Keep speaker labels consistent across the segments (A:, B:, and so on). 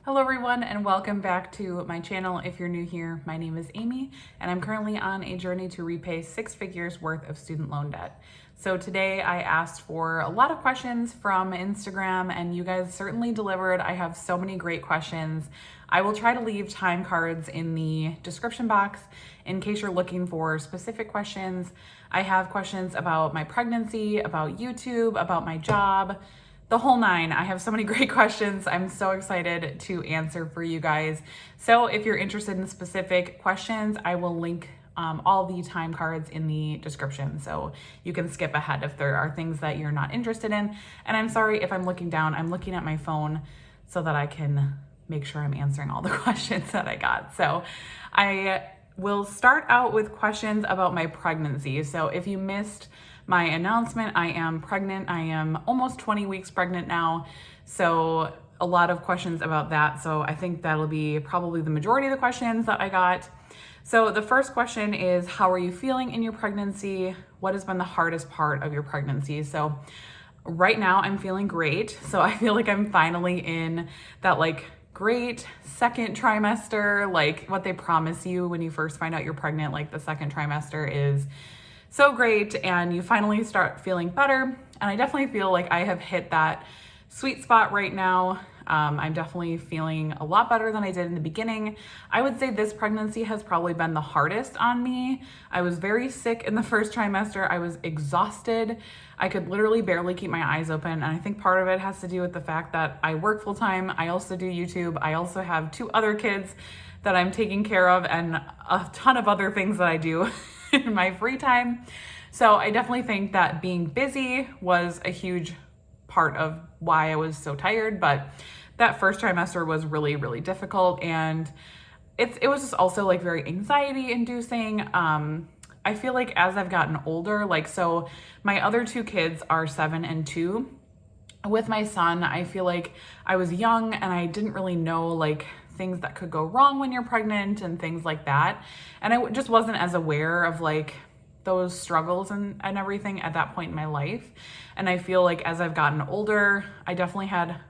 A: Hello everyone and welcome back to my channel. If you're new here, my name is Amy and I'm currently on a journey to repay 6 figures worth of student loan debt. So today I asked for a lot of questions from Instagram and you guys certainly delivered. I have so many great questions. I will try to leave time cards in the description box in case you're looking for specific questions. I have questions about my pregnancy, about YouTube, about my job, the whole nine. I have so many great questions. I'm so excited to answer for you guys. So if you're interested in specific questions, I will link all the time cards in the description. So you can skip ahead if there are things that you're not interested in. And I'm sorry if I'm looking down, I'm looking at my phone so that I can make sure I'm answering all the questions that I got. So I will start out with questions about my pregnancy. So if you missed my announcement, I am pregnant. I am almost 20 weeks pregnant now. So a lot of questions about that. So I think that'll be probably the majority of the questions that I got. So the first question is, how are you feeling in your pregnancy? What has been the hardest part of your pregnancy? So right now I'm feeling great. So I feel like I'm finally in that great second trimester, like what they promise you when you first find out you're pregnant, like the second trimester is so great and you finally start feeling better. And I definitely feel like I have hit that sweet spot right now. I'm definitely feeling a lot better than I did in the beginning. I would say this pregnancy has probably been the hardest on me. I was very sick in the first trimester. I was exhausted. I could literally barely keep my eyes open. And I think part of it has to do with the fact that I work full time. I also do YouTube. I also have 2 other kids that I'm taking care of and a ton of other things that I do in my free time. So I definitely think that being busy was a huge part of why I was so tired, but that first trimester was really, really difficult. And it was just also very anxiety inducing. I feel like as I've gotten older, so my other 2 kids are 7 and 2. With my son, I feel like I was young and I didn't really know things that could go wrong when you're pregnant and things like that. And I just wasn't as aware of those struggles and everything at that point in my life. And I feel like as I've gotten older, I definitely had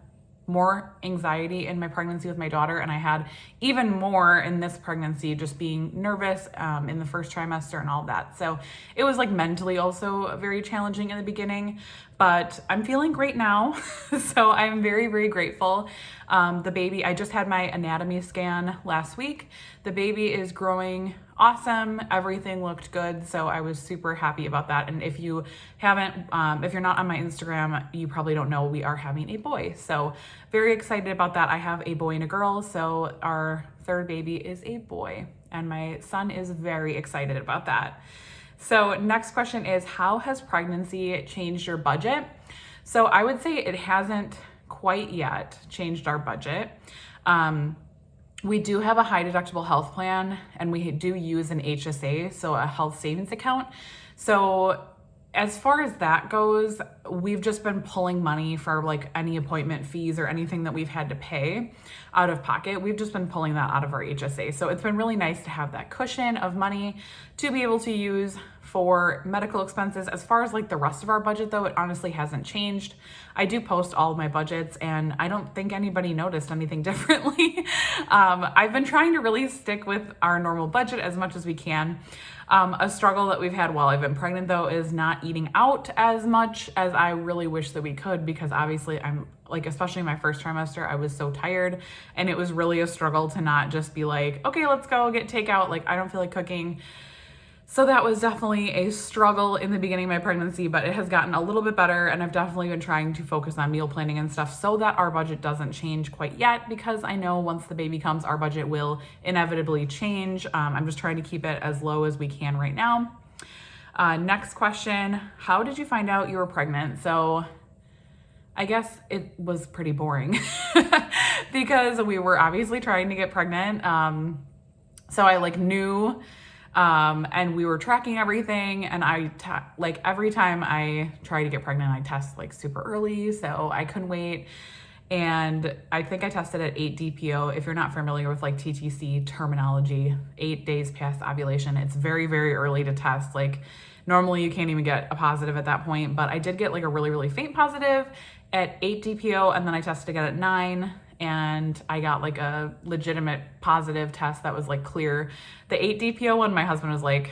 A: more anxiety in my pregnancy with my daughter. And I had even more in this pregnancy, just being nervous in the first trimester and all that. So it was mentally also very challenging in the beginning, but I'm feeling great now. So I'm very, very grateful. The baby, I just had my anatomy scan last week. The baby is growing awesome. Everything looked good. So I was super happy about that. And if you haven't, if you're not on my Instagram, you probably don't know we are having a boy. So very excited about that. I have a boy and a girl. So our third baby is a boy and my son is very excited about that. So next question is, how has pregnancy changed your budget? So I would say it hasn't quite yet changed our budget. We do have a high deductible health plan and we do use an HSA, so a health savings account. So as far as that goes, we've just been pulling money for any appointment fees or anything that we've had to pay out of pocket. We've just been pulling that out of our HSA. So it's been really nice to have that cushion of money to be able to use for medical expenses. As far as the rest of our budget though, it honestly hasn't changed. I do post all of my budgets and I don't think anybody noticed anything differently. I've been trying to really stick with our normal budget as much as we can. A struggle that we've had while I've been pregnant though is not eating out as much as I really wish that we could, because obviously I'm especially my first trimester, I was so tired and it was really a struggle to not just be okay, let's go get takeout. I don't feel like cooking. So that was definitely a struggle in the beginning of my pregnancy, but it has gotten a little bit better and I've definitely been trying to focus on meal planning and stuff so that our budget doesn't change quite yet, because I know once the baby comes, our budget will inevitably change. I'm just trying to keep it as low as we can right now. Next question, how did you find out you were pregnant? So I guess it was pretty boring because we were obviously trying to get pregnant. So I knew, and we were tracking everything, and every time I try to get pregnant, I test super early, so I couldn't wait. And I think I tested at 8 DPO. If you're not familiar with TTC terminology, 8 days past ovulation, it's very, very early to test. Normally you can't even get a positive at that point, but I did get a really, really faint positive at 8 DPO, and then I tested again at 9, and I got like a legitimate positive test that was like clear. The 8 DPO one, my husband was like,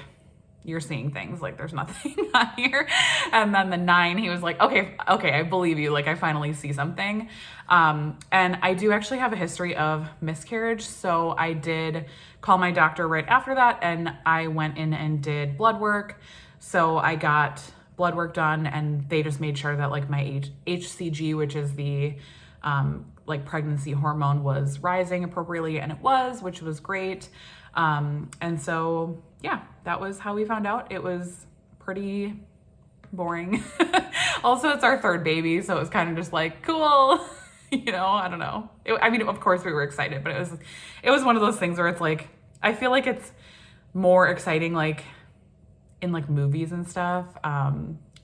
A: you're seeing things, like there's nothing on here. And then the 9, he was like, okay, I believe you. Like I finally see something. And I do actually have a history of miscarriage. So I did call my doctor right after that, and I went in and did blood work. So I got blood work done, and they just made sure that like my HCG, which is the like pregnancy hormone, was rising appropriately, and it was, which was great. And so, yeah, that was how we found out. It was pretty boring. Also, it's our 3rd baby, so it was kind of just like, cool, you know, I don't know. I mean, of course we were excited, but it was one of those things where it's like, I feel like it's more exciting, like in like movies and stuff.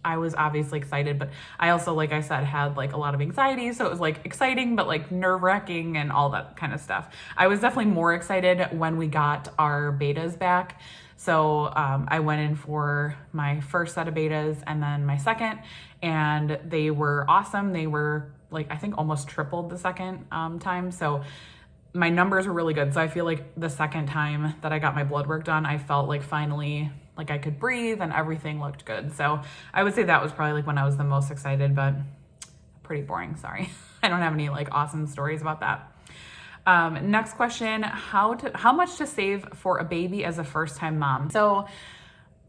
A: I was obviously excited, but I also, like I said, had like a lot of anxiety. So it was like exciting, but like nerve-wracking and all that kind of stuff. I was definitely more excited when we got our betas back. So I went in for my first set of betas and then my second, and they were awesome. They were like, I think almost tripled the second time. So my numbers were really good. So I feel like the second time that I got my blood work done, I felt like finally like I could breathe and everything looked good. So I would say that was probably like when I was the most excited, but pretty boring. Sorry. I don't have any like awesome stories about that. Next question, how much to save for a baby as a first-time mom? So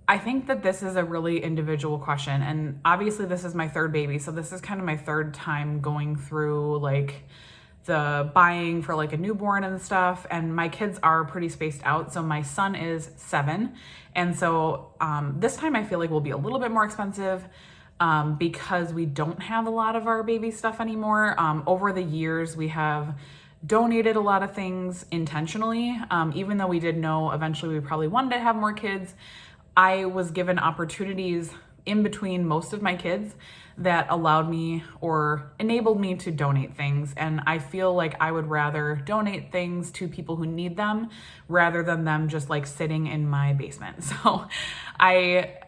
A: I think that this is a really individual question. And obviously this is my 3rd baby. So this is kind of my 3rd time going through like the buying for like a newborn and stuff. And my kids are pretty spaced out. So my son is 7. And so this time I feel like will be a little bit more expensive because we don't have a lot of our baby stuff anymore. Over the years, we have donated a lot of things intentionally. Even though we did know eventually we probably wanted to have more kids, I was given opportunities in between most of my kids that allowed me or enabled me to donate things. And I feel like I would rather donate things to people who need them rather than them just like sitting in my basement. So I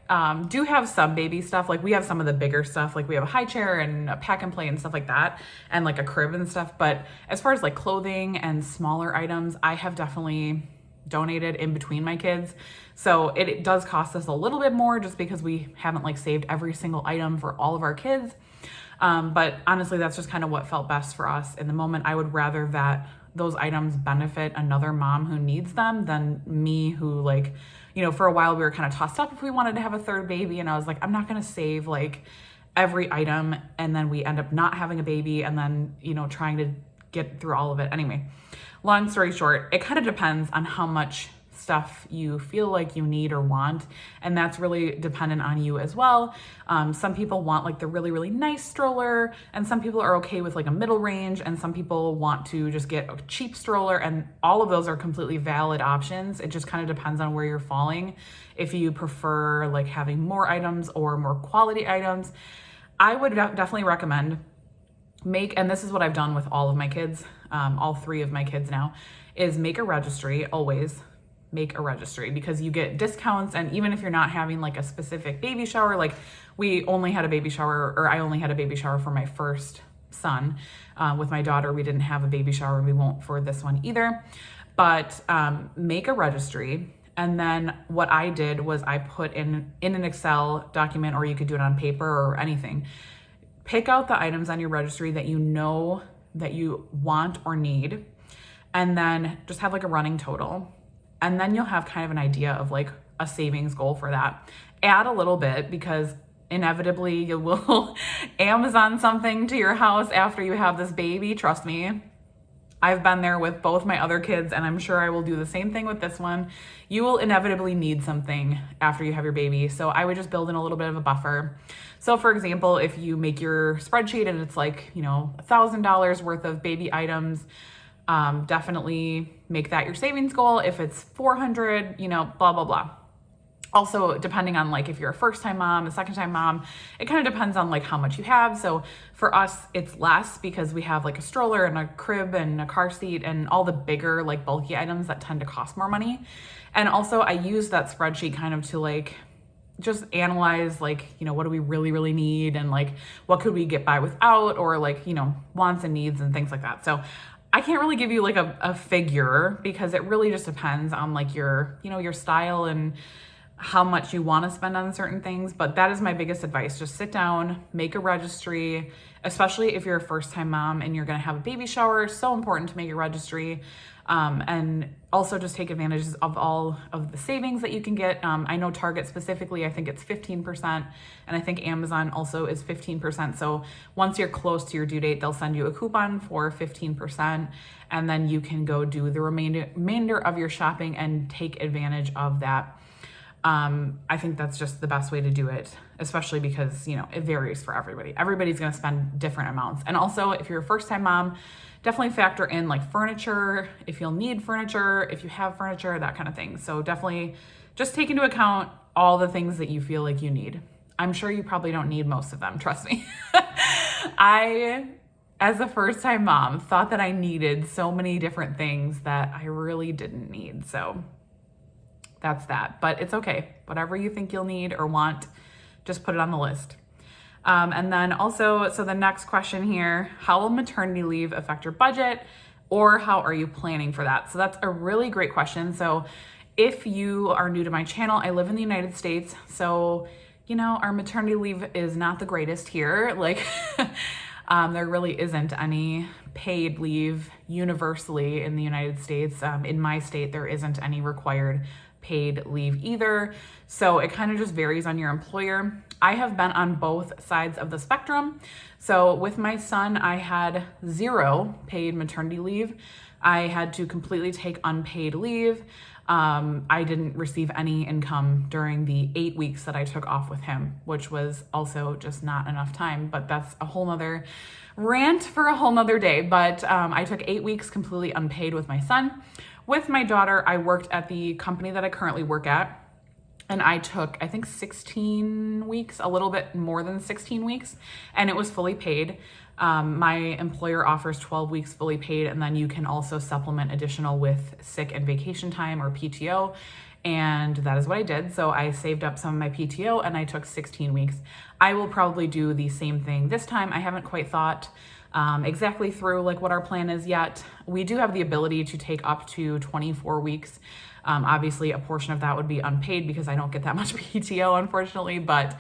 A: do have some baby stuff. Like we have some of the bigger stuff, like we have a high chair and a pack and play and stuff like that, and like a crib and stuff. But as far as like clothing and smaller items, I have definitely donated in between my kids. So it does cost us a little bit more just because we haven't like saved every single item for all of our kids. But honestly, that's just kind of what felt best for us in the moment. I would rather that those items benefit another mom who needs them than me who like, you know, for a while we were kind of tossed up if we wanted to have a 3rd baby. And I was like, I'm not going to save like every item. And then we end up not having a baby and then, you know, trying to get through all of it. Anyway, long story short, it kind of depends on how much stuff you feel like you need or want, and that's really dependent on you as well. Some people want like the really, really nice stroller, and some people are okay with like a middle range, and some people want to just get a cheap stroller, and all of those are completely valid options. It just kind of depends on where you're falling. If you prefer like having more items or more quality items, I would definitely recommend and this is what I've done with all of my kids, all 3 of my kids now, is make a registry. Always make a registry because you get discounts. And even if you're not having like a specific baby shower, like we only had a baby shower, or I only had a baby shower for my first son. With my daughter, we didn't have a baby shower. We won't for this one either. But make a registry. And then what I did was I put in an Excel document, or you could do it on paper or anything. Pick out the items on your registry that you know that you want or need, and then just have like a running total. And then you'll have kind of an idea of like a savings goal for that. Add a little bit because inevitably you will Amazon something to your house after you have this baby. Trust me. I've been there with both my other kids, and I'm sure I will do the same thing with this one. You will inevitably need something after you have your baby. So I would just build in a little bit of a buffer. So for example, if you make your spreadsheet and it's like, you know, $1,000 worth of baby items, definitely make that your savings goal. If it's 400, you know, blah, blah, blah. Also, depending on like if you're a first-time mom, a second-time mom, it kind of depends on like how much you have. So for us, it's less because we have like a stroller and a crib and a car seat and all the bigger like bulky items that tend to cost more money. And also I use that spreadsheet kind of to like just analyze like, you know, what do we really, really need, and like what could we get by without, or like, you know, wants and needs and things like that. So I can't really give you like a figure because it really just depends on like your, your style and how much you want to spend on certain things. But that is my biggest advice. Just sit down, make a registry, especially if you're a first-time mom and you're going to have a baby shower. It's so important to make a registry. And also just take advantage of all of the savings that you can get. I know Target specifically, I think it's 15%, and I think Amazon also is 15%. So once you're close to your due date, they'll send you a coupon for 15%, and then you can go do the remainder of your shopping and take advantage of that. I think that's just the best way to do it, especially because, it varies for everybody. Everybody's going to spend different amounts. And also, if you're a first-time mom, definitely factor in like furniture, if you'll need furniture, if you have furniture, that kind of thing. So definitely just take into account all the things that you feel like you need. I'm sure you probably don't need most of them, trust me. I, as a first-time mom, thought that I needed so many different things that I really didn't need. So that's that, but it's okay. Whatever you think you'll need or want, just put it on the list. And then also, so the next question here, how will maternity leave affect your budget, or how are you planning for that? So that's a really great question. So if you are new to my channel, I live in the United States. So, our maternity leave is not the greatest here. Like, there really isn't any paid leave universally in the United States. In my state, there isn't any required paid leave either. So it kind of just varies on your employer. I have been on both sides of the spectrum. So with my son, I had 0 paid maternity leave. I had to completely take unpaid leave. I didn't receive any income during the 8 weeks that I took off with him, which was also just not enough time, but that's a whole nother rant for a whole nother day. But I took 8 weeks completely unpaid with my son. With my daughter, I worked at the company that I currently work at, and I took, I think, 16 weeks, a little bit more than 16 weeks, and it was fully paid. My employer offers 12 weeks fully paid, and then you can also supplement additional with sick and vacation time or PTO, and that is what I did. So I saved up some of my PTO and I took 16 weeks. I will probably do the same thing this time. I haven't quite thought exactly through like what our plan is yet. We do have the ability to take up to 24 weeks. Obviously a portion of that would be unpaid because I don't get that much PTO, unfortunately, but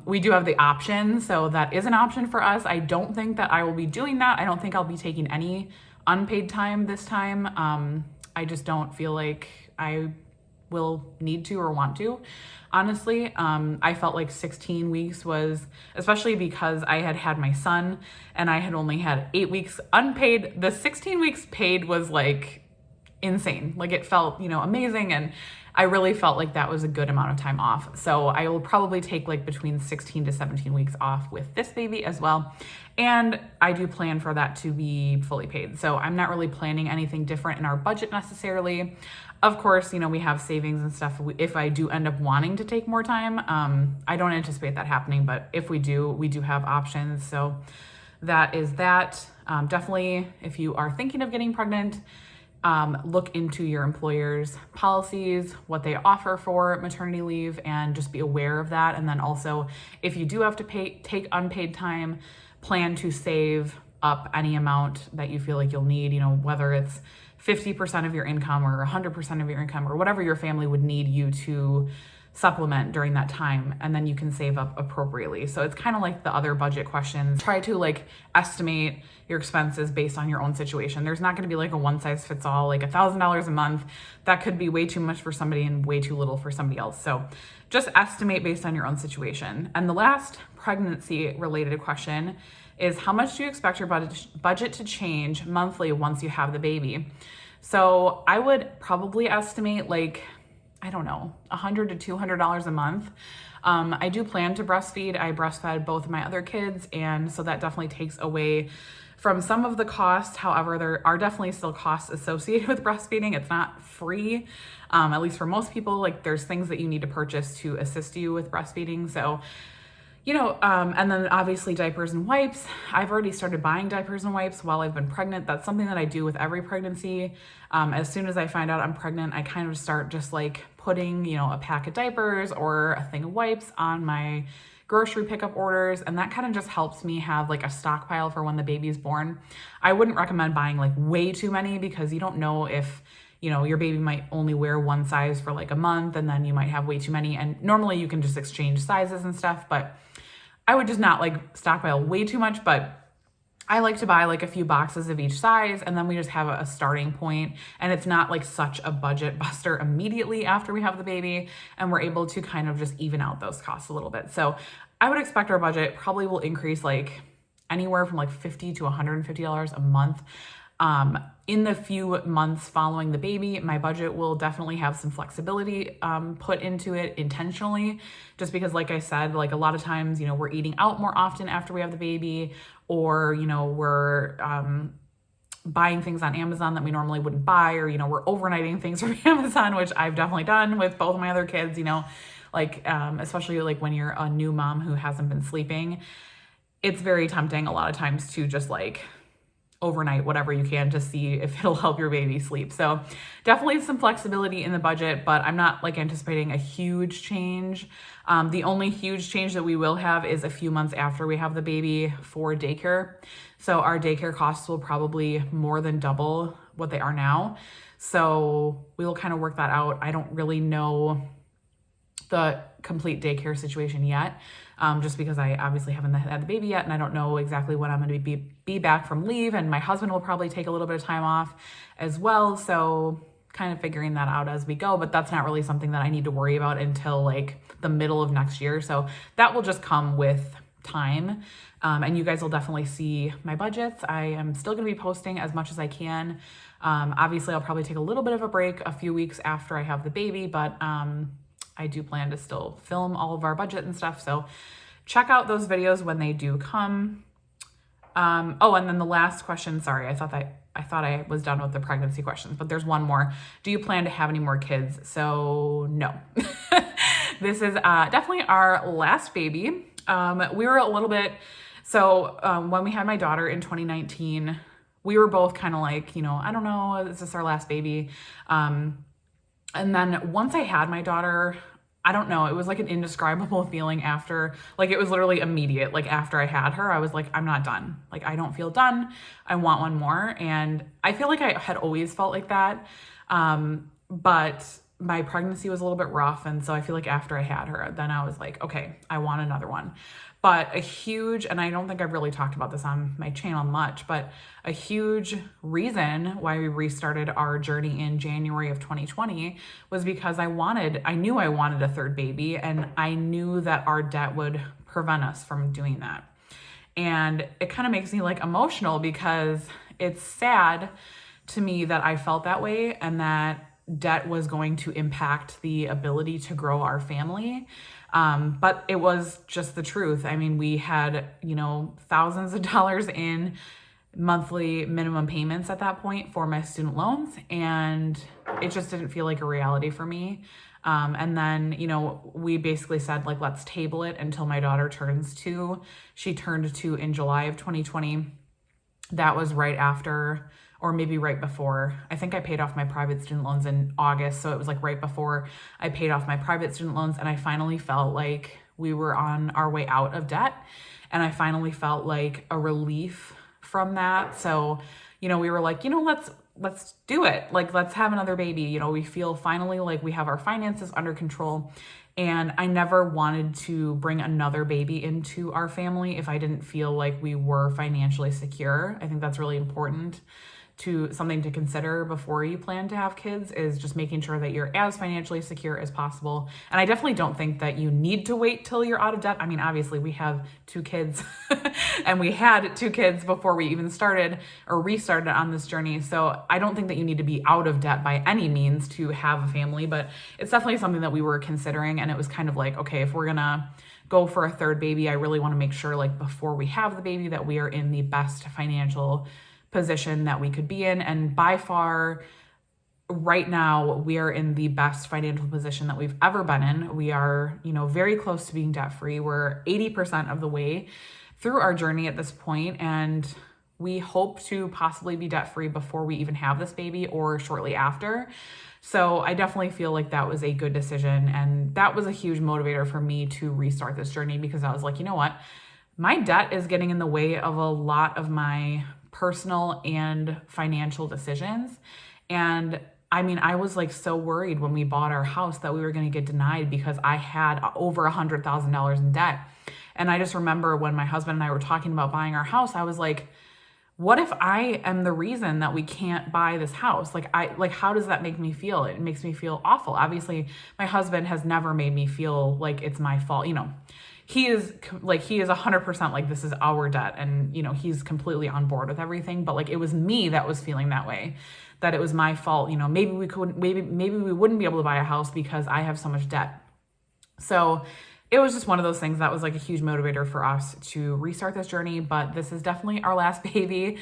A: we do have the option. So that is an option for us. I don't think that I will be doing that. I don't think I'll be taking any unpaid time this time. I just don't feel like I will need to or want to. Honestly, I felt like 16 weeks was, especially because I had had my son and I had only had 8 weeks unpaid. The 16 weeks paid was like insane. Like it felt, amazing. And I really felt like that was a good amount of time off. So I will probably take like between 16 to 17 weeks off with this baby as well. And I do plan for that to be fully paid. So I'm not really planning anything different in our budget necessarily. Of course, we have savings and stuff. If I do end up wanting to take more time, I don't anticipate that happening, but if we do have options. So that is that. Definitely, if you are thinking of getting pregnant, look into your employer's policies, what they offer for maternity leave, and just be aware of that. And then also, if you do have to take unpaid time, plan to save up any amount that you feel like you'll need, whether it's 50% of your income or 100% of your income or whatever your family would need you to supplement during that time, and then you can save up appropriately. So it's kind of like the other budget questions. Try to like estimate your expenses based on your own situation. There's not going to be like a one size fits all, like $1,000 a month. That could be way too much for somebody and way too little for somebody else. So just estimate based on your own situation. And the last pregnancy related question is, how much do you expect your budget to change monthly once you have the baby? So I would probably estimate like, I don't know, $100 to $200 a month. I do plan to breastfeed. I breastfed both of my other kids, and so that definitely takes away from some of the costs. However, there are definitely still costs associated with breastfeeding. It's not free, at least for most people. Like there's things that you need to purchase to assist you with breastfeeding. So and then obviously diapers and wipes. I've already started buying diapers and wipes while I've been pregnant. That's something that I do with every pregnancy. As soon as I find out I'm pregnant, I kind of start just like putting, a pack of diapers or a thing of wipes on my grocery pickup orders, and that kind of just helps me have like a stockpile for when the baby's born. I wouldn't recommend buying like way too many because you don't know if, you know, your baby might only wear one size for like a month and then you might have way too many. And normally you can just exchange sizes and stuff, but I would just not like stockpile way too much. But I like to buy like a few boxes of each size, and then we just have a starting point, and it's not like such a budget buster immediately after we have the baby, and we're able to kind of just even out those costs a little bit. So I would expect our budget probably will increase like anywhere from like $50 to $150 a month. In the few months following the baby, my budget will definitely have some flexibility put into it intentionally, just because, like I said, like a lot of times, you know, we're eating out more often after we have the baby, or, you know, we're buying things on Amazon that we normally wouldn't buy, or, you know, we're overnighting things from Amazon, which I've definitely done with both of my other kids, you know, like especially like when you're a new mom who hasn't been sleeping, it's very tempting a lot of times to just like overnight whatever you can to see if it'll help your baby sleep. So definitely some flexibility in the budget, but I'm not like anticipating a huge change. The only huge change that we will have is a few months after we have the baby for daycare. So our daycare costs will probably more than double what they are now. So we will kind of work that out. I don't really know the complete daycare situation yet, just because I obviously haven't had the baby yet, and I don't know exactly when I'm going to be back from leave, and my husband will probably take a little bit of time off as well, so kind of figuring that out as we go, but that's not really something that I need to worry about until like the middle of next year, so that will just come with time, and you guys will definitely see my budgets. I am still going to be posting as much as I can. Obviously, I'll probably take a little bit of a break a few weeks after I have the baby, but I do plan to still film all of our budget and stuff. So check out those videos when they do come. Oh, and then the last question, sorry, I thought I was done with the pregnancy questions, but there's one more. Do you plan to have any more kids? So no, this is definitely our last baby. We were a little bit, so when we had my daughter in 2019, we were both kind of like, you know, I don't know, is this our last baby? And then once I had my daughter, I don't know, it was like an indescribable feeling after, like it was literally immediate. Like after I had her, I was like, I'm not done. Like, I don't feel done. I want one more. And I feel like I had always felt like that. But my pregnancy was a little bit rough. And so I feel like after I had her, then I was like, okay, I want another one. But a huge, and I don't think I've really talked about this on my channel much, but a huge reason why we restarted our journey in January of 2020 was because I knew I wanted a third baby, and I knew that our debt would prevent us from doing that. And it kind of makes me like emotional because it's sad to me that I felt that way and that debt was going to impact the ability to grow our family. But it was just the truth. I mean, we had, you know, thousands of dollars in monthly minimum payments at that point for my student loans, and it just didn't feel like a reality for me. And then, you know, we basically said, like, let's table it until my daughter turns 2. She turned 2 in July of 2020. That was right after, or maybe right before. I think I paid off my private student loans in August, so it was like right before I paid off my private student loans, and I finally felt like we were on our way out of debt, and I finally felt like a relief from that. So, you know, we were like, you know, let's do it. Like, let's have another baby. You know, we feel finally like we have our finances under control. And I never wanted to bring another baby into our family if I didn't feel like we were financially secure. I think that's really important. Something to consider before you plan to have kids is just making sure that you're as financially secure as possible. And I definitely don't think that you need to wait till you're out of debt. I mean, obviously we have 2 kids and we had 2 kids before we even started or restarted on this journey. So I don't think that you need to be out of debt by any means to have a family, but it's definitely something that we were considering. And it was kind of like, okay, if we're gonna go for a third baby, I really want to make sure, like, before we have the baby, that we are in the best financial position that we could be in. And by far, right now, we are in the best financial position that we've ever been in. We are, you know, very close to being debt free. We're 80% of the way through our journey at this point, and we hope to possibly be debt-free before we even have this baby or shortly after. So I definitely feel like that was a good decision. And that was a huge motivator for me to restart this journey, because I was like, you know what? My debt is getting in the way of a lot of my personal and financial decisions. And I mean, I was like so worried when we bought our house that we were going to get denied because I had over $100,000 in debt. And I just remember when my husband and I were talking about buying our house, I was like, what if I am the reason that we can't buy this house? How does that make me feel? It makes me feel awful. Obviously, my husband has never made me feel like it's my fault. He is 100% like, this is our debt, and he's completely on board with everything. But like, it was me that was feeling that way, that it was my fault. Maybe we wouldn't be able to buy a house because I have so much debt. So it was just one of those things that was like a huge motivator for us to restart this journey. But this is definitely our last baby.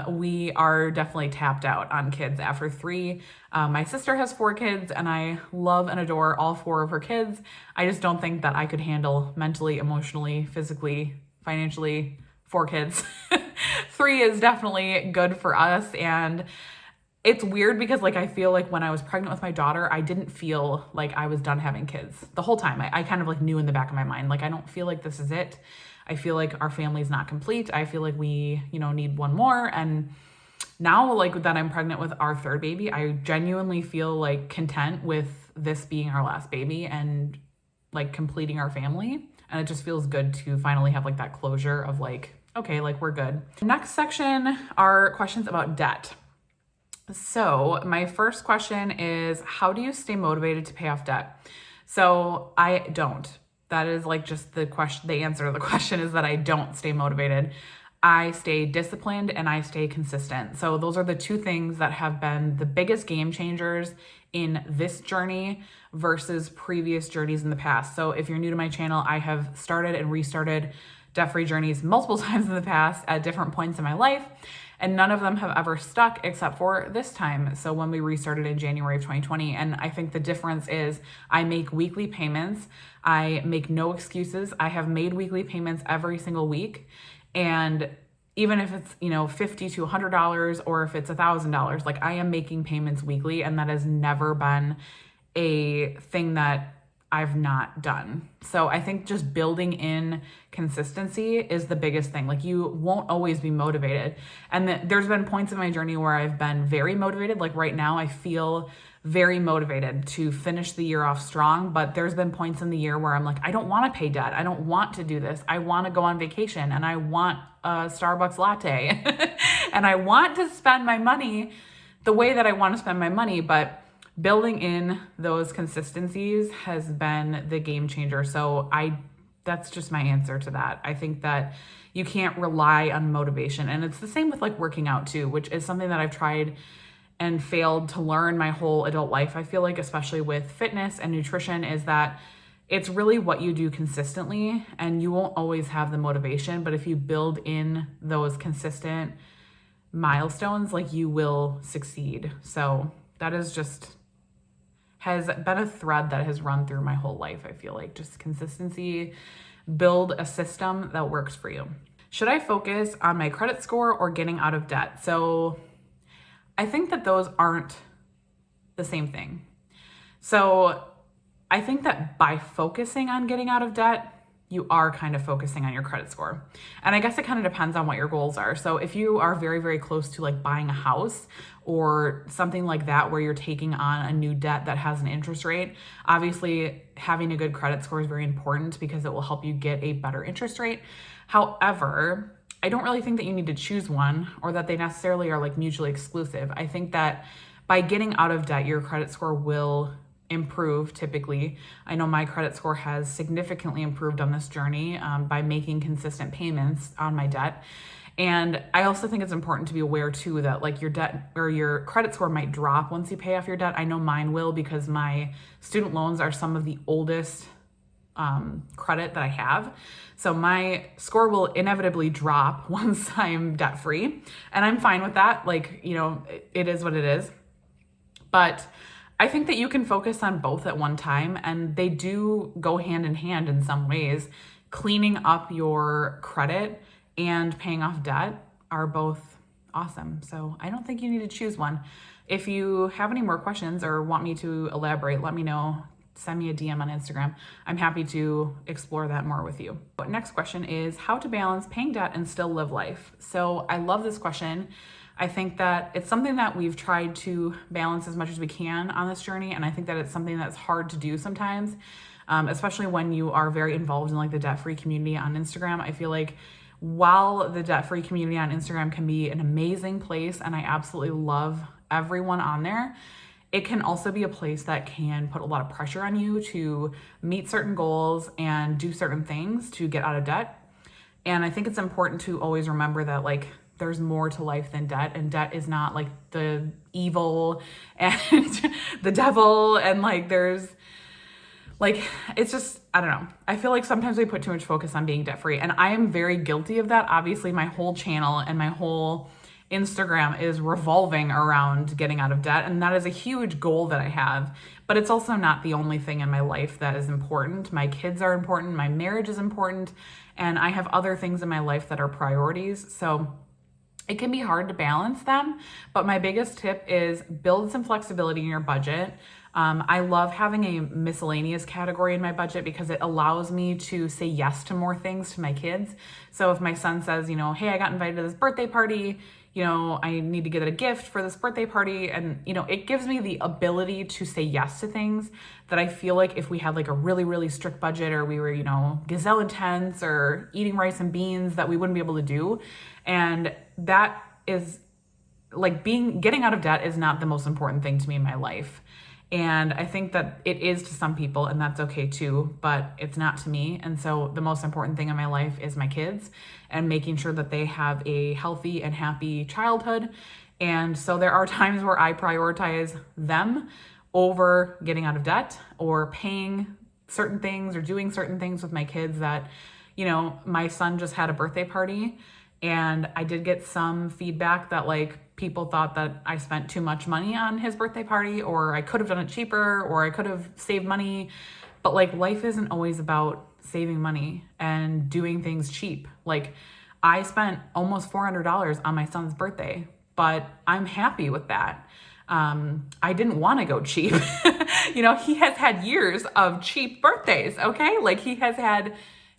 A: We are definitely tapped out on kids after 3. My sister has 4 kids, and I love and adore all 4 of her kids. I just don't think that I could handle mentally, emotionally, physically, financially 4 kids. 3 is definitely good for us. And it's weird because like, I feel like when I was pregnant with my daughter, I didn't feel like I was done having kids the whole time. I kind of like knew in the back of my mind, like, I don't feel like this is it. I feel like our family's not complete. I feel like we, need one more. And now, like, that I'm pregnant with our 3rd baby, I genuinely feel like content with this being our last baby and like completing our family. And it just feels good to finally have like that closure of like, okay, like we're good. Next section are questions about debt. So my first question is, how do you stay motivated to pay off debt? So I don't. That is like just the question. The answer to the question is that I don't stay motivated. I stay disciplined and I stay consistent. So those are the 2 things that have been the biggest game changers in this journey versus previous journeys in the past. So if you're new to my channel, I have started and restarted debt-free journeys multiple times in the past at different points in my life. And none of them have ever stuck except for this time. So when we restarted in January of 2020. And I think the difference is I make weekly payments. I make no excuses. I have made weekly payments every single week. And even if it's, $50 to $100 or if it's $1,000, like, I am making payments weekly. And that has never been a thing that I've not done. So I think just building in consistency is the biggest thing. Like, you won't always be motivated. And there's been points in my journey where I've been very motivated. Like right now, I feel very motivated to finish the year off strong. But there's been points in the year where I'm like, I don't want to pay debt. I don't want to do this. I want to go on vacation and I want a Starbucks latte and I want to spend my money the way that I want to spend my money. But building in those consistencies has been the game changer. So that's just my answer to that. I think that you can't rely on motivation. And it's the same with like working out too, which is something that I've tried and failed to learn my whole adult life. I feel like, especially with fitness and nutrition, is that it's really what you do consistently, and you won't always have the motivation. But if you build in those consistent milestones, like, you will succeed. So that is just has been a thread that has run through my whole life. I feel like just consistency, build a system that works for you. Should I focus on my credit score or getting out of debt? So I think that those aren't the same thing. So I think that by focusing on getting out of debt, you are kind of focusing on your credit score. And I guess it kind of depends on what your goals are. So if you are very, very close to like buying a house or something like that, where you're taking on a new debt that has an interest rate, obviously having a good credit score is very important because it will help you get a better interest rate. However, I don't really think that you need to choose one or that they necessarily are like mutually exclusive. I think that by getting out of debt, your credit score will improve typically. I know my credit score has significantly improved on this journey by making consistent payments on my debt. And I also think it's important to be aware too that like your debt or your credit score might drop once you pay off your debt. I know mine will, because my student loans are some of the oldest credit that I have. So my score will inevitably drop once I'm debt free, and I'm fine with that. Like, it is what it is. But I think that you can focus on both at one time, and they do go hand in hand in some ways. Cleaning up your credit and paying off debt are both awesome. So I don't think you need to choose one. If you have any more questions or want me to elaborate, let me know. Send me a DM on Instagram. I'm happy to explore that more with you. Next question is how to balance paying debt and still live life. So I love this question. I think that it's something that we've tried to balance as much as we can on this journey. And I think that it's something that's hard to do sometimes, especially when you are very involved in like the debt-free community on Instagram. I feel like while the debt-free community on Instagram can be an amazing place, and I absolutely love everyone on there, it can also be a place that can put a lot of pressure on you to meet certain goals and do certain things to get out of debt. And I think it's important to always remember that like there's more to life than debt, and debt is not like the evil and the devil, and like there's like, it's just, I don't know. I feel like sometimes we put too much focus on being debt free, and I am very guilty of that. Obviously, my whole channel and my whole Instagram is revolving around getting out of debt, and that is a huge goal that I have, but it's also not the only thing in my life that is important. My kids are important, my marriage is important, and I have other things in my life that are priorities. So it can be hard to balance them, but my biggest tip is build some flexibility in your budget. I love having a miscellaneous category in my budget because it allows me to say yes to more things to my kids. So if my son says, you know, hey, I got invited to this birthday party, you know, I need to get a gift for this birthday party. And, you know, it gives me the ability to say yes to things that I feel like if we had like a really, really strict budget, or we were, you know, gazelle intense or eating rice and beans, that we wouldn't be able to do. And that is like getting out of debt is not the most important thing to me in my life. And I think that it is to some people, and that's okay too, but it's not to me. And so the most important thing in my life is my kids and making sure that they have a healthy and happy childhood. And so there are times where I prioritize them over getting out of debt or paying certain things or doing certain things with my kids that, you know, my son just had a birthday party, and I did get some feedback that like people thought that I spent too much money on his birthday party, or I could have done it cheaper, or I could have saved money. But like life isn't always about saving money and doing things cheap. Like I spent almost $400 on my son's birthday, but I'm happy with that. I didn't want to go cheap. You know, he has had years of cheap birthdays, okay? Like he has had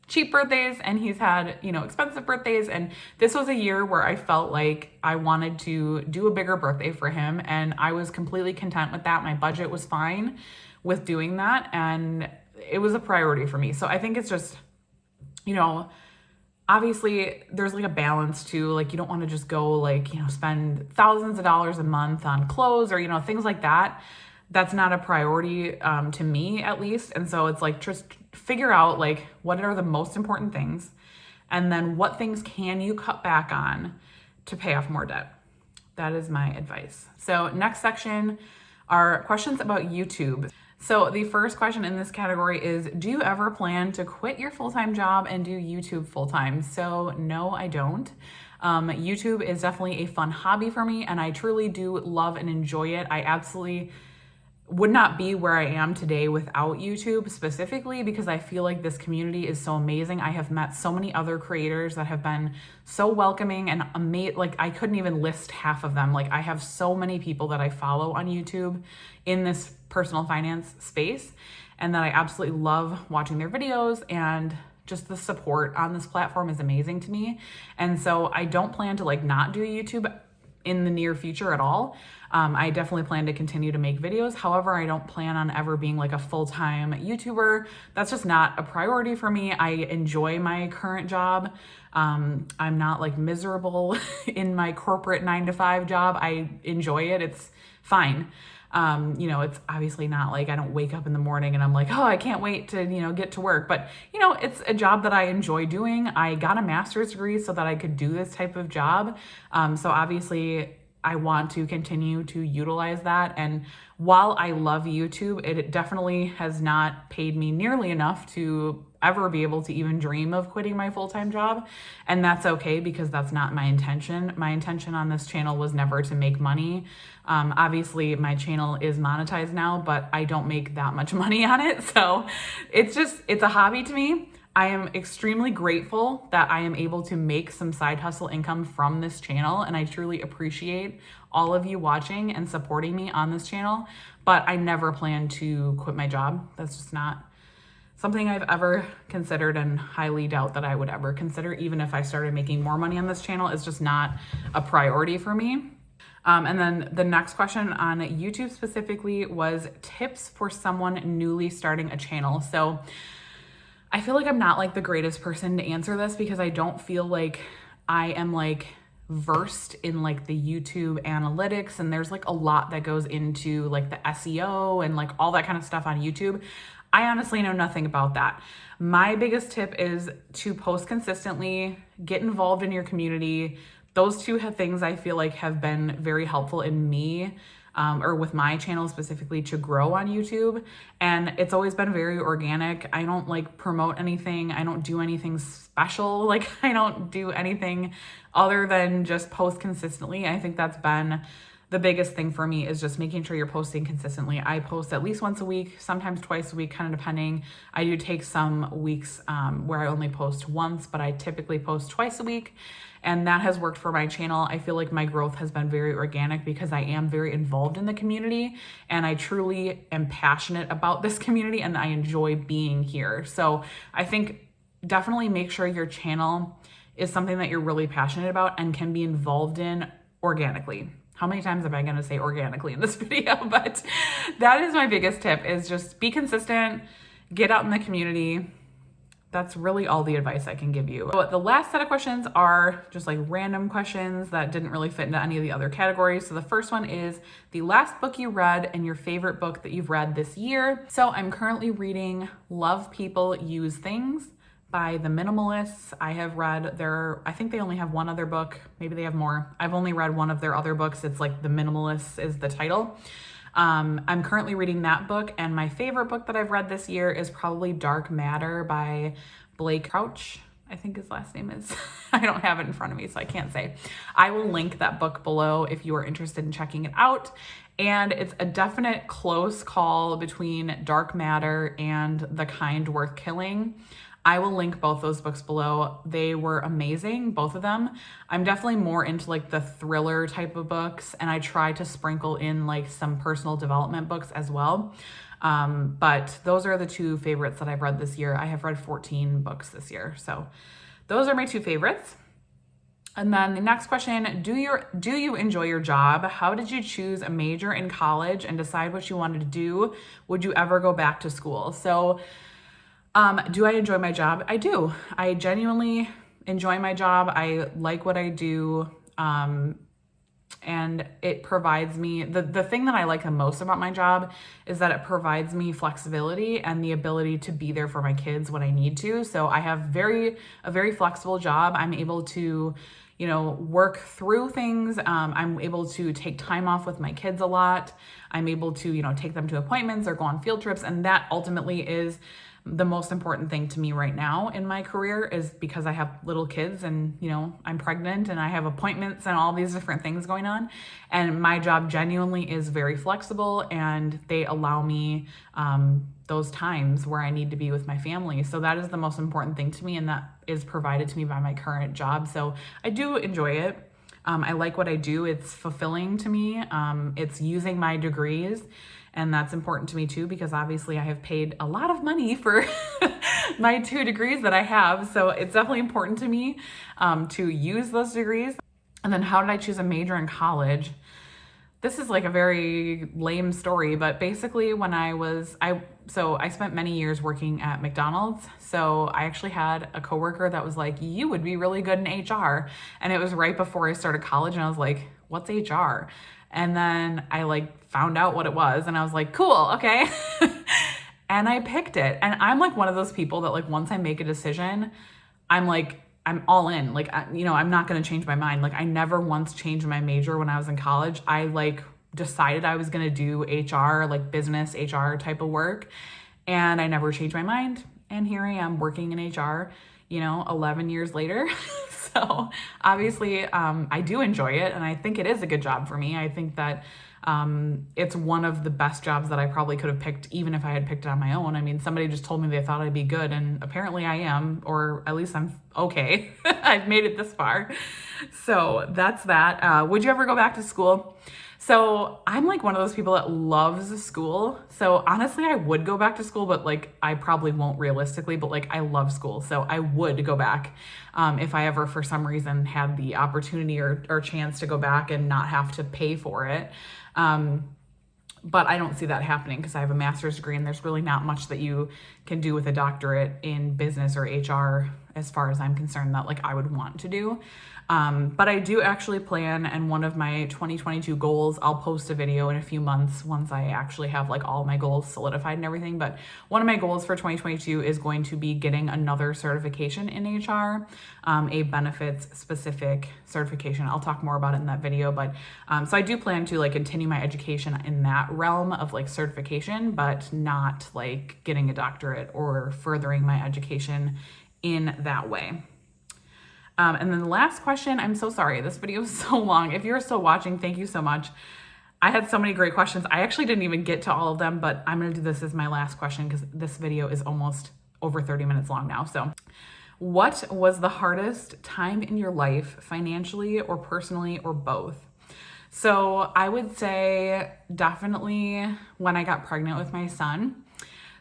A: cheap birthdays and he's had, you know, expensive birthdays. And this was a year where I felt like I wanted to do a bigger birthday for him. And I was completely content with that. My budget was fine with doing that. And it was a priority for me. So I think it's just, you know, obviously there's like a balance too. Like you don't want to just go like, you know, spend thousands of dollars a month on clothes or, you know, things like that. That's not a priority to me at least. And so it's like just figure out like what are the most important things, and then what things can you cut back on to pay off more debt. That is my advice. So next section are questions about YouTube. So the first question in this category is, do you ever plan to quit your full-time job and do YouTube full-time? So no, I don't. YouTube is definitely a fun hobby for me, and I truly do love and enjoy it. I absolutely would not be where I am today without YouTube, specifically because I feel like this community is so amazing. I have met so many other creators that have been so welcoming and amazing. Like I couldn't even list half of them. Like I have so many people that I follow on YouTube in this personal finance space, and that I absolutely love watching their videos, and just the support on this platform is amazing to me. And so I don't plan to like not do YouTube in the near future at all. I definitely plan to continue to make videos. However, I don't plan on ever being like a full-time YouTuber. That's just not a priority for me. I enjoy my current job. I'm not like miserable in my corporate 9-to-5 job. I enjoy it. It's fine. You know, it's obviously not like I don't wake up in the morning and I'm like, oh, I can't wait to, you know, get to work. But, you know, it's a job that I enjoy doing. I got a master's degree so that I could do this type of job. So obviously I want to continue to utilize that. And while I love YouTube, it definitely has not paid me nearly enough to ever be able to even dream of quitting my full-time job. And that's okay, because that's not my intention. My intention on this channel was never to make money. Obviously my channel is monetized now, but I don't make that much money on it. So it's a hobby to me. I am extremely grateful that I am able to make some side hustle income from this channel, and I truly appreciate all of you watching and supporting me on this channel, but I never plan to quit my job. That's just not something I've ever considered, and highly doubt that I would ever consider, even if I started making more money on this channel. It's just not a priority for me. And then the next question on YouTube specifically was tips for someone newly starting a channel. So I feel like I'm not like the greatest person to answer this because I don't feel like I am like versed in like the YouTube analytics, and there's like a lot that goes into like the SEO and like all that kind of stuff on YouTube. I honestly know nothing about that. My biggest tip is to post consistently, get involved in your community. Those two things I feel like have been very helpful in me, or with my channel specifically, to grow on YouTube. And it's always been very organic. I don't like promote anything. I don't do anything special. Like I don't do anything other than just post consistently. I think that's been the biggest thing for me, is just making sure you're posting consistently. I post at least once a week, sometimes twice a week, kind of depending. I do take some weeks where I only post once, but I typically post twice a week. And that has worked for my channel. I feel like my growth has been very organic because I am very involved in the community, and I truly am passionate about this community, and I enjoy being here. So I think definitely make sure your channel is something that you're really passionate about and can be involved in organically. How many times am I going to say organically in this video? But that is my biggest tip, is just be consistent, get out in the community. That's really all the advice I can give you. So the last set of questions are just like random questions that didn't really fit into any of the other categories. So the first one is the last book you read and your favorite book that you've read this year. So I'm currently reading Love People, Use Things by The Minimalists. I have read I think they only have one other book. Maybe they have more. I've only read one of their other books. It's like The Minimalists is the title. I'm currently reading that book, and my favorite book that I've read this year is probably Dark Matter by Blake Crouch, I think his last name is. I don't have it in front of me, so I can't say. I will link that book below if you are interested in checking it out. And it's a definite close call between Dark Matter and The Kind Worth Killing. I will link both those books below. They were amazing, both of them. I'm definitely more into like the thriller type of books, and I try to sprinkle in like some personal development books as well. But those are the two favorites that I've read this year. I have read 14 books this year. So those are my two favorites. And then the next question, do you enjoy your job? How did you choose a major in college and decide what you wanted to do? Would you ever go back to school? So do I enjoy my job? I do. I genuinely enjoy my job. I like what I do. And it provides me, the thing that I like the most about my job is that it provides me flexibility and the ability to be there for my kids when I need to. So I have a very flexible job. I'm able to, work through things. I'm able to take time off with my kids a lot. I'm able to, take them to appointments or go on field trips. And that ultimately is the most important thing to me right now in my career, is because I have little kids and, I'm pregnant and I have appointments and all these different things going on. And my job genuinely is very flexible, and they allow me those times where I need to be with my family. So that is the most important thing to me, and that is provided to me by my current job. So I do enjoy it. I like what I do. It's fulfilling to me. It's using my degrees. And that's important to me too, because obviously I have paid a lot of money for my 2 degrees that I have. So it's definitely important to me to use those degrees. And then how did I choose a major in college? This is like a very lame story, but basically when I spent many years working at McDonald's. So I actually had a coworker that was like, you would be really good in HR. And it was right before I started college, and I was like, what's HR? And then I found out what it was, and I was like, cool, okay. And I picked it. And I'm like one of those people that once I make a decision, I'm all in. I'm not going to change my mind. I never once changed my major when I was in college. I decided I was going to do HR, business HR type of work. And I never changed my mind. And here I am working in HR, 11 years later. So obviously I do enjoy it, and I think it is a good job for me. I think that It's one of the best jobs that I probably could have picked, even if I had picked it on my own. I mean, somebody just told me they thought I'd be good, and apparently I am, or at least I'm okay. I've made it this far. So that's that. Would you ever go back to school? So I'm like one of those people that loves school. So honestly, I would go back to school, but like I probably won't realistically, but like I love school. So I would go back if I ever for some reason had the opportunity or chance to go back and not have to pay for it. But I don't see that happening because I have a master's degree and there's really not much that you can do with a doctorate in business or HR as far as I'm concerned that like I would want to do. But I do actually plan, and one of my 2022 goals, I'll post a video in a few months once I actually have like all my goals solidified and everything. But one of my goals for 2022 is going to be getting another certification in HR, a benefits specific certification. I'll talk more about it in that video. But so I do plan to like continue my education in that realm of like certification, but not like getting a doctorate or furthering my education in that way. And then the last question, I'm so sorry, this video is so long. If you're still watching, thank you so much. I had so many great questions. I actually didn't even get to all of them, but I'm gonna do this as my last question because this video is almost over 30 minutes long now. So what was the hardest time in your life, financially or personally or both? So I would say definitely when I got pregnant with my son.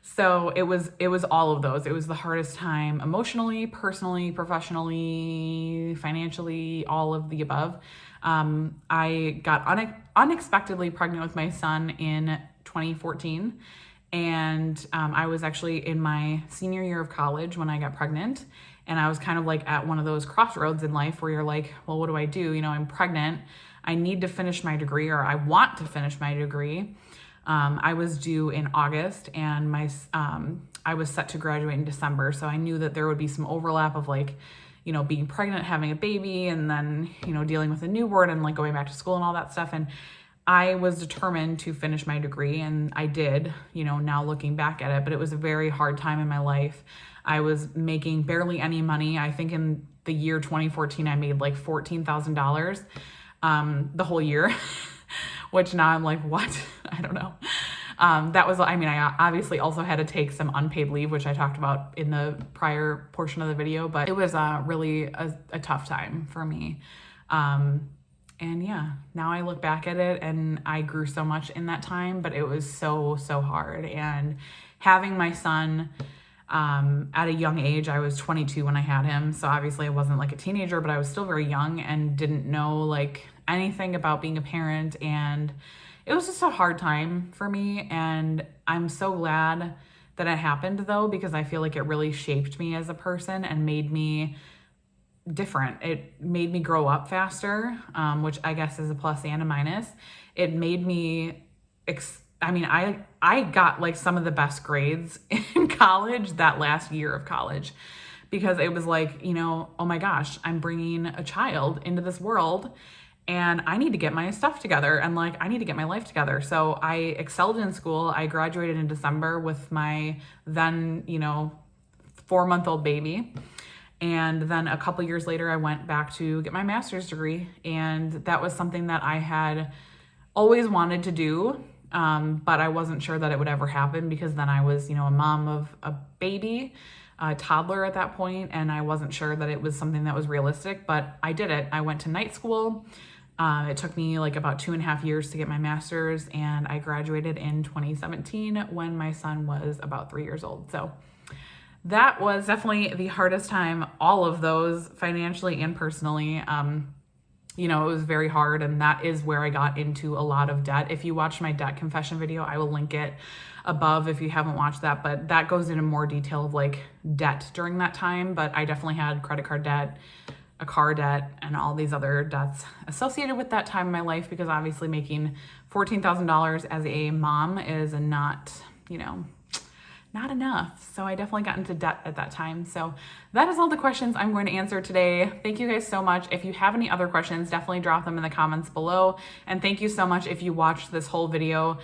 A: So it was all of those. It was the hardest time emotionally, personally, professionally, financially, all of the above. I got unexpectedly pregnant with my son in 2014. And I was actually in my senior year of college when I got pregnant. And I was kind of like at one of those crossroads in life where you're like, well, what do I do? You know, I'm pregnant. I need to finish my degree, or I want to finish my degree. I was due in August, and I was set to graduate in December. So I knew that there would be some overlap of like, you know, being pregnant, having a baby, and then, you know, dealing with a newborn and like going back to school and all that stuff. And I was determined to finish my degree, and I did, you know, now looking back at it, but it was a very hard time in my life. I was making barely any money. I think in the year 2014, I made like $14,000 the whole year. Which now I'm like, what? I don't know. That was, I mean, I obviously also had to take some unpaid leave, which I talked about in the prior portion of the video, but it was really a tough time for me. And yeah, now I look back at it and I grew so much in that time, but it was so hard. And having my son at a young age, I was 22 when I had him. So obviously I wasn't like a teenager, but I was still very young and didn't know like anything about being a parent. And it was just a hard time for me. And I'm so glad that it happened though, because I feel like it really shaped me as a person and made me different. It made me grow up faster, which I guess is a plus and a minus. It made me, I got like some of the best grades in college that last year of college, because it was like, you know, oh my gosh, I'm bringing a child into this world and I need to get my stuff together and like, I need to get my life together. So I excelled in school. I graduated in December with my then, you know, 4-month-old baby. And then a couple years later, I went back to get my master's degree. And that was something that I had always wanted to do. But I wasn't sure that it would ever happen because then I was, you know, a mom of a baby, a toddler at that point, and I wasn't sure that it was something that was realistic, but I did it. I went to night school. It took me like about 2.5 years to get my master's, and I graduated in 2017 when my son was about 3 years old. So that was definitely the hardest time, all of those, financially and personally. You know, it was very hard, and that is where I got into a lot of debt. If you watch my debt confession video, I will link it above if you haven't watched that, but that goes into more detail of like debt during that time. But I definitely had credit card debt, a car debt, and all these other debts associated with that time in my life, because obviously making $14,000 as a mom is not, you know, not enough. So I definitely got into debt at that time. So that is all the questions I'm going to answer today. Thank you guys so much. If you have any other questions, definitely drop them in the comments below. And thank you so much if you watched this whole video.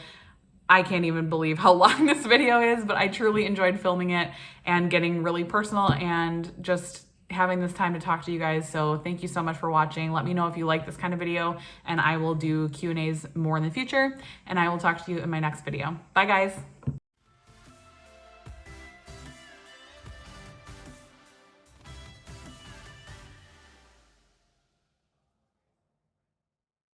A: I can't even believe how long this video is, but I truly enjoyed filming it and getting really personal and just having this time to talk to you guys. So thank you so much for watching. Let me know if you like this kind of video, and I will do Q&As more in the future, and I will talk to you in my next video. Bye guys.